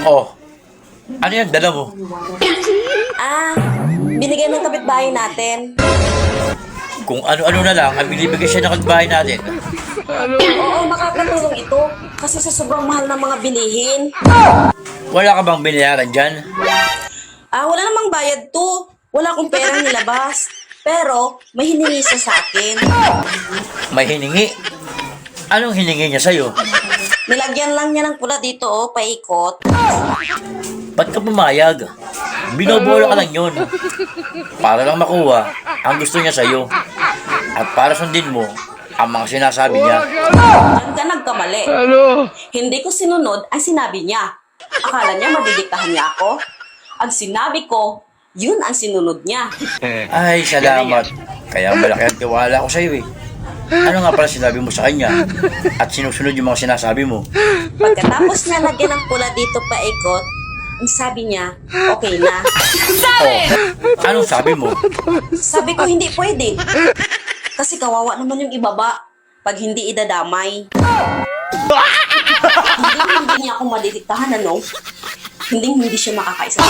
Oh, ano yan? Dala mo? Binigay ng kapitbahay natin. Kung ano-ano na lang ang binibigay siya ng kapitbahay natin. Oo, makakatulong ito. Kasi sa sobrang mahal ng mga bilihin. Wala ka bang binayaran dyan? Wala namang bayad to. Wala akong perang nilabas. Pero, may hiningi siya sa akin. May hiningi? Anong hiningi niya sa'yo? Nilagyan lang niya ng pula dito, paikot. Ba't ka pumayag? Binobola ka lang yun. Para lang makuha ang gusto niya sa'yo. At para sundin mo ang mga sinasabi niya. Diyan ka nagkamali. Hindi ko sinunod ang sinabi niya. Akala niya madidiktahan niya ako. Ang sinabi ko, yun ang sinunod niya. Ay, salamat. Kaya malaki ang tiwala ko sa'yo eh. Ano nga pala sinabi mo sa kanya? At sinusunod yung mga sinasabi mo. Pagkatapos niya lagyan ng pula dito paikot, ang sabi niya, okay na. Oh, anong sabi mo? Sabi ko, hindi pwede. Kasi kawawa naman yung ibaba pag hindi idadamay. Hindi niya ako madidiktahan, ano? Hindi siya makakaisa.